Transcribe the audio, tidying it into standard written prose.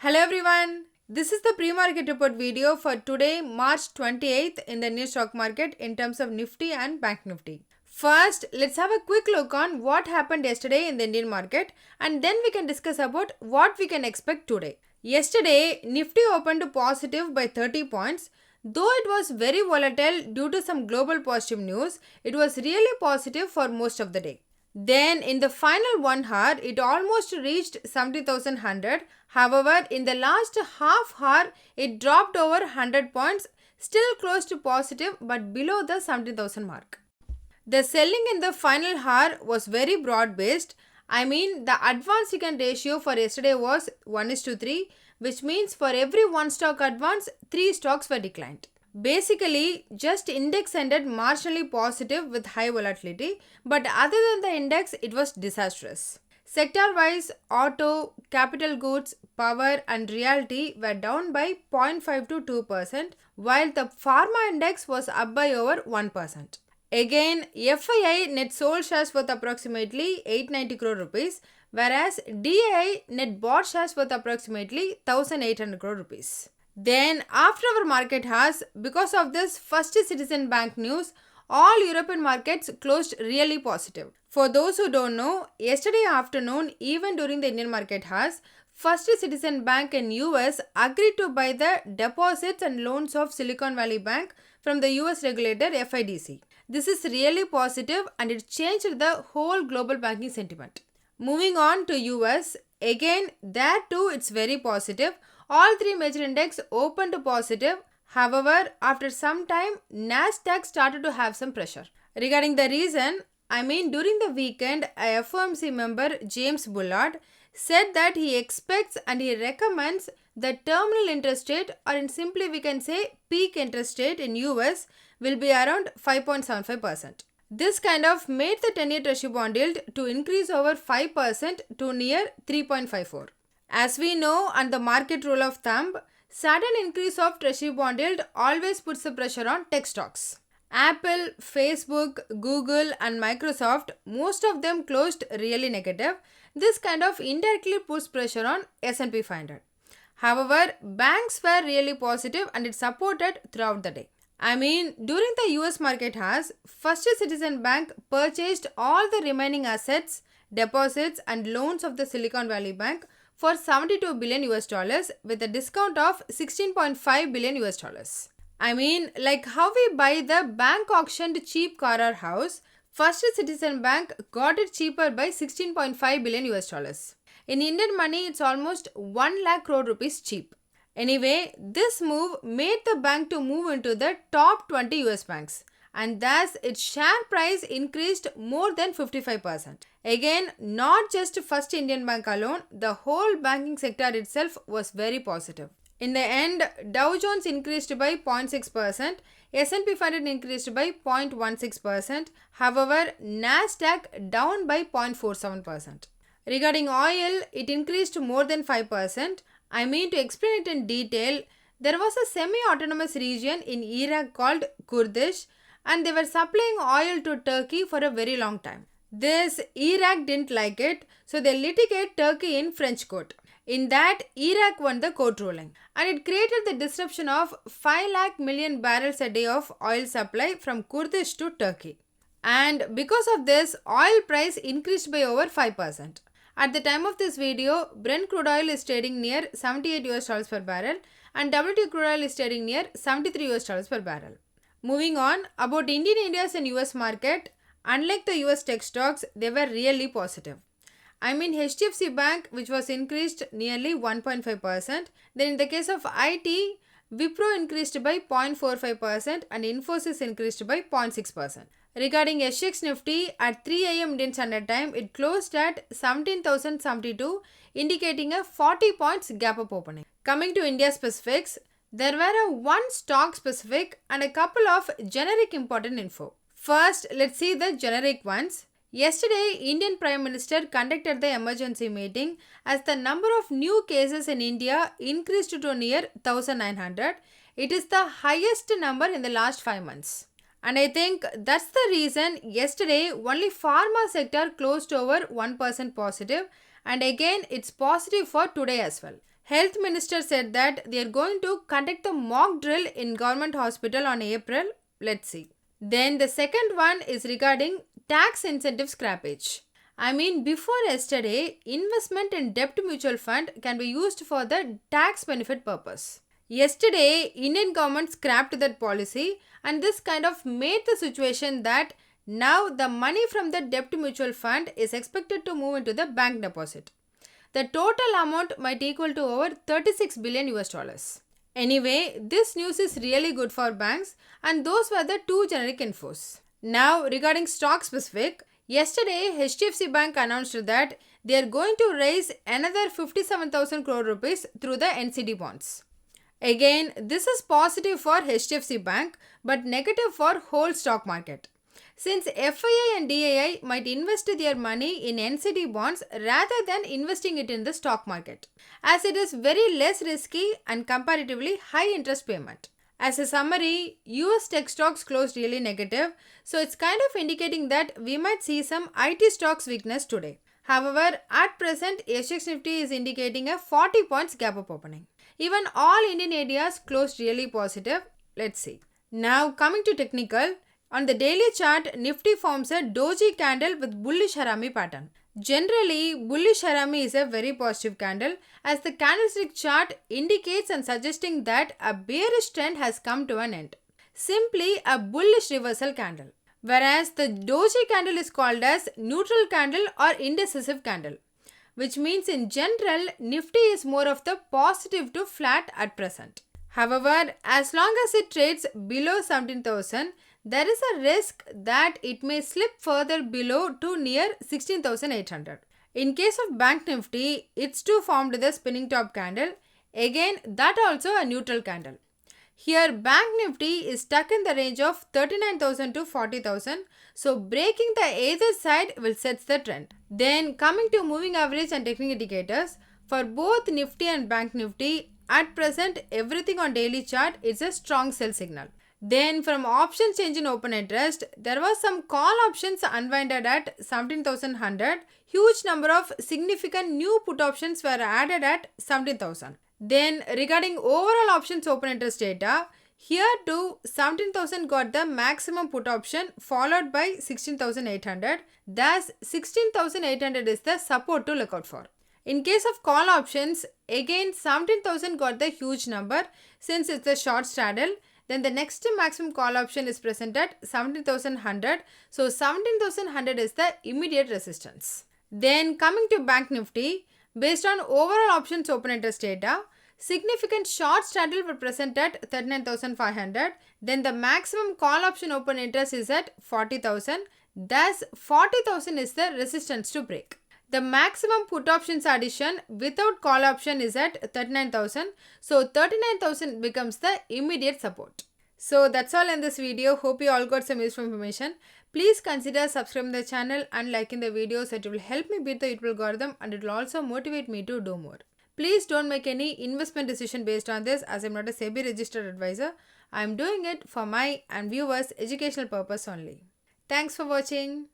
Hello everyone. This is the pre-market report video for today, March 28th in the Indian stock market in terms of Nifty and Bank Nifty. First, let's have a quick look on what happened yesterday in the Indian market and then we can discuss about what we can expect today. Yesterday, Nifty opened positive by 30 points. Though it was very volatile due to some global positive news, it was really positive for most of the day. Then in the final 1 hour, it almost reached 70,100. However, in the last half hour, it dropped over 100 points, still close to positive but below the 70,000 mark. The selling in the final hour was very broad based. The advance taken ratio for yesterday was 1:3, which means for every one stock advance, 3 stocks were declined. Basically, just index ended marginally positive with high volatility, but other than the index, it was disastrous. Sector-wise, auto, capital goods, power and realty were down by 0.5 to 2%, while the pharma index was up by over 1%. Again, FII net sold shares worth approximately 890 crore rupees, whereas DAI net bought shares worth approximately 1800 crore rupees. Then, after our market hours, because of this First Citizen Bank news, all European markets closed really positive. For those who don't know, yesterday afternoon, even during the Indian market hours, First Citizen Bank in US agreed to buy the deposits and loans of Silicon Valley Bank from the US regulator FIDC. This is really positive and it changed the whole global banking sentiment. Moving on to US, again there too it's very positive. All 3 major index opened positive. However, after some time, Nasdaq started to have some pressure. Regarding the reason, during the weekend, a FOMC member, James Bullard, said that he expects and he recommends the terminal interest rate, or in simply we can say peak interest rate in US, will be around 5.75%. This kind of made the 10-year Treasury bond yield to increase over 5% to near 3.54. As we know, and the market rule of thumb, sudden increase of Treasury bond yield always puts the pressure on tech stocks. Apple, Facebook, Google and Microsoft, most of them closed really negative. This kind of indirectly puts pressure on S&P 500. However, banks were really positive and it supported throughout the day. During the US market hours, First Citizen Bank purchased all the remaining assets, deposits and loans of the Silicon Valley Bank for $72 billion with a discount of $16.5 billion. Like how we buy the bank auctioned cheap car or house, First Citizen Bank got it cheaper by $16.5 billion. In Indian money, it's almost 1 lakh crore rupees cheap. Anyway, this move made the bank to move into the top 20 US banks and thus its share price increased more than 55%. Again, not just First Indian Bank alone, the whole banking sector itself was very positive. In the end, Dow Jones increased by 0.6%, S&P 500 increased by 0.16%, however, Nasdaq down by 0.47%. Regarding oil, it increased more than 5%. To explain it in detail, there was a semi-autonomous region in Iraq called Kurdish and they were supplying oil to Turkey for a very long time. This Iraq didn't like it, so they litigated Turkey in French court. In that, Iraq won the court ruling and it created the disruption of 5 lakh million barrels a day of oil supply from Kurdish to Turkey. And because of this, oil price increased by over 5%. At the time of this video, Brent crude oil is trading near $78 per barrel and WTI crude oil is trading near $73 per barrel. Moving on, about Indian India's and US market, unlike the US tech stocks, they were really positive. HDFC Bank, which was increased nearly 1.5%. Then in the case of IT, Wipro increased by 0.45% and Infosys increased by 0.6%. Regarding SX Nifty, at 3 am Indian Standard Time, it closed at 17,072, indicating a 40 points gap up opening. Coming to India specifics, there were a one stock specific and a couple of generic important info. First, let's see the generic ones. Yesterday, Indian Prime Minister conducted the emergency meeting as the number of new cases in India increased to near 1,900. It is the highest number in the last 5 months. And I think that's the reason yesterday only pharma sector closed over 1% positive and again it's positive for today as well. Health Minister said that they are going to conduct a mock drill in government hospital on April. Let's see. Then the second one is regarding tax incentive scrappage. Before yesterday, investment in debt mutual fund can be used for the tax benefit purpose. Yesterday, Indian government scrapped that policy, and this kind of made the situation that now the money from the debt mutual fund is expected to move into the bank deposit. The total amount might equal to over 36 billion US dollars. Anyway, this news is really good for banks, and those were the two generic infos. Now, regarding stock specific, yesterday HDFC Bank announced that they are going to raise another 57,000 crore rupees through the NCD bonds. Again, this is positive for HDFC Bank but negative for whole stock market. Since FII and DII might invest their money in NCD bonds rather than investing it in the stock market, as it is very less risky and comparatively high interest payment. As a summary, US tech stocks closed really negative, so it's kind of indicating that we might see some IT stocks weakness today. However, at present, SGX Nifty is indicating a 40 points gap up opening. Even all Indian areas closed really positive. Let's see. Now coming to technical, on the daily chart, Nifty forms a doji candle with bullish harami pattern. Generally, bullish harami is a very positive candle as the candlestick chart indicates and suggesting that a bearish trend has come to an end. Simply a bullish reversal candle. Whereas the doji candle is called as neutral candle or indecisive candle, which means in general, Nifty is more of the positive to flat at present. However, as long as it trades below 17,000, there is a risk that it may slip further below to near 16,800. In case of Bank Nifty, it's too formed the spinning top candle. Again, that also a neutral candle. Here, Bank Nifty is stuck in the range of 39,000 to 40,000. So, breaking the either side will set the trend. Then, coming to moving average and technical indicators, for both Nifty and Bank Nifty, at present, everything on daily chart is a strong sell signal. Then from options change in open interest, there was some call options unwinded at 17,100. Huge number of significant new put options were added at 17,000. Then regarding overall options open interest data, here too 17,000 got the maximum put option followed by 16,800. Thus 16,800 is the support to look out for. In case of call options, again 17,000 got the huge number since it's a short straddle. Then the next maximum call option is present at 17,100. So 17,100 is the immediate resistance. Then coming to Bank Nifty, based on overall options open interest data, significant short straddle were present at 39,500. Then the maximum call option open interest is at 40,000. Thus 40,000 is the resistance to break. The maximum put options addition without call option is at 39,000. So 39,000 becomes the immediate support. So that's all in this video. Hope you all got some useful information. Please consider subscribing the channel and liking the videos. It will help me beat the YouTube algorithm and it will also motivate me to do more. Please don't make any investment decision based on this as I'm not a SEBI registered advisor. I'm doing it for my and viewers' educational purpose only. Thanks for watching.